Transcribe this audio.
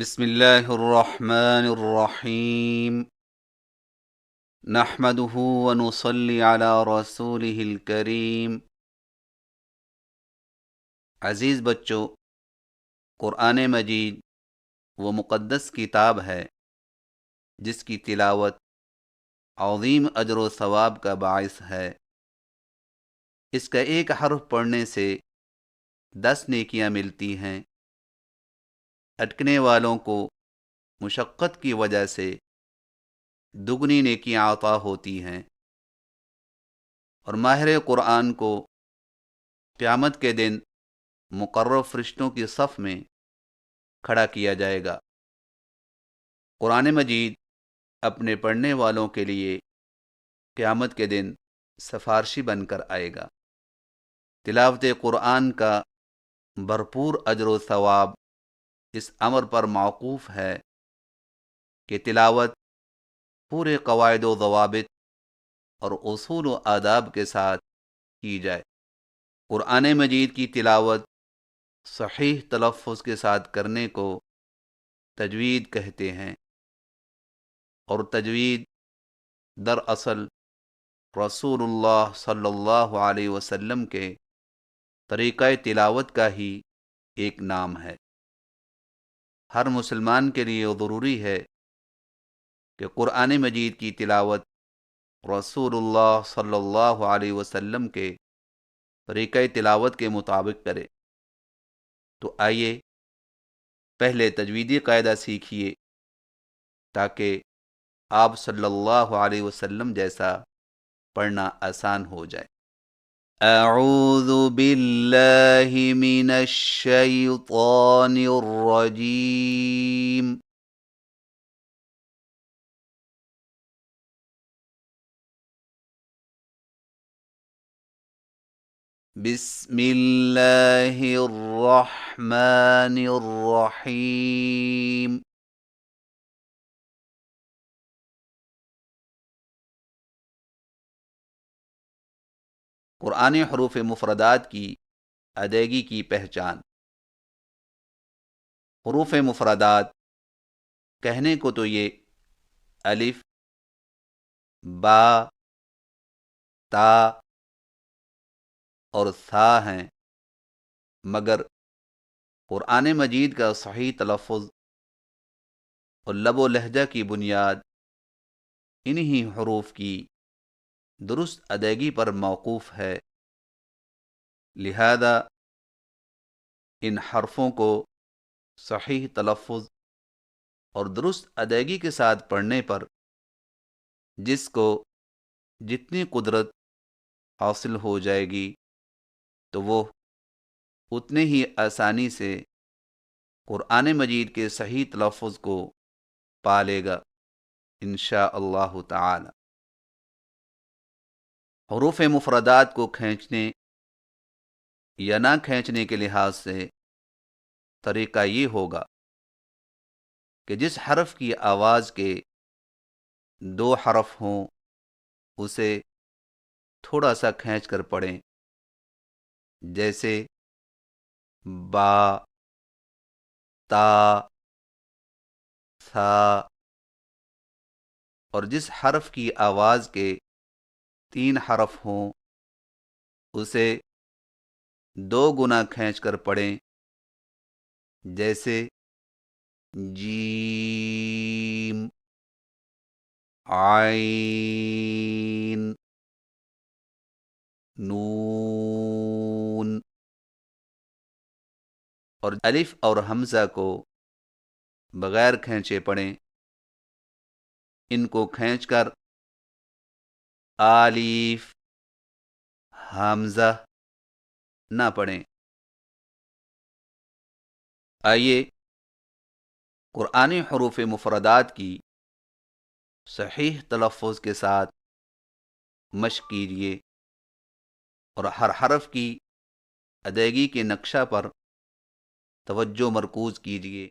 بسم اللہ الرحمن الرحیم نحمده ونصلی علی رسوله الکریم۔ عزیز بچوں، قرآن مجید وہ مقدس کتاب ہے جس کی تلاوت عظیم اجر و ثواب کا باعث ہے۔ اس کا ایک حرف پڑھنے سے 10 نیکیاں ملتی ہیں۔ اٹکنے والوں کو مشقت کی وجہ سے دگنی نیکیاں عطا ہوتی ہیں، اور ماہر قرآن کو قیامت کے دن مقرب فرشتوں کی صف میں کھڑا کیا جائے گا۔ قرآن مجید اپنے پڑھنے والوں کے لیے قیامت کے دن سفارشی بن کر آئے گا۔ تلاوت قرآن کا بھرپور اجر و ثواب اس امر پر موقوف ہے کہ تلاوت پورے قواعد و ضوابط اور اصول و آداب کے ساتھ کی جائے۔ قرآن مجید کی تلاوت صحیح تلفظ کے ساتھ کرنے کو تجوید کہتے ہیں، اور تجوید دراصل رسول اللہ صلی اللہ علیہ وسلم کے طریقہ تلاوت کا ہی ایک نام ہے۔ ہر مسلمان کے لیے ضروری ہے کہ قرآن مجید کی تلاوت رسول اللہ صلی اللہ علیہ وسلم کے طریقہ تلاوت کے مطابق کرے۔ تو آئیے پہلے تجویدی قاعدہ سیکھیے تاکہ آپ صلی اللہ علیہ وسلم جیسا پڑھنا آسان ہو جائے۔ اعوذ باللہ من الشیطان الرجیم۔ بسم اللہ الرحمن الرحیم۔ قرآن حروف مفردات کی ادائیگی کی پہچان۔ حروف مفردات کہنے کو تو یہ الف، با، تا اور ثا ہیں، مگر قرآن مجید کا صحیح تلفظ اور لب و لہجہ کی بنیاد انہی حروف کی درست ادائیگی پر موقوف ہے۔ لہذا ان حرفوں کو صحیح تلفظ اور درست ادائیگی کے ساتھ پڑھنے پر جس کو جتنی قدرت حاصل ہو جائے گی تو وہ اتنے ہی آسانی سے قرآن مجید کے صحیح تلفظ کو پا لے گا انشاء اللہ تعالی۔ حروف مفردات کو کھینچنے یا نہ کھینچنے کے لحاظ سے طریقہ یہ ہوگا کہ جس حرف کی آواز کے 2 حرف ہوں اسے تھوڑا سا کھینچ کر پڑھیں، جیسے با، تا، ثا، اور جس حرف کی آواز کے 3 حرف ہوں اسے 2 گنا کھینچ کر پڑھیں، جیسے جیم، عین، نون، اور الف اور حمزہ کو بغیر کھینچے پڑھیں۔ ان کو کھینچ کر الف، حمزہ نہ پڑھیں۔ آئیے قرآن حروف مفردات کی صحیح تلفظ کے ساتھ مشق کیجیے اور ہر حرف کی ادائیگی کے نقشہ پر توجہ مرکوز کیجیے۔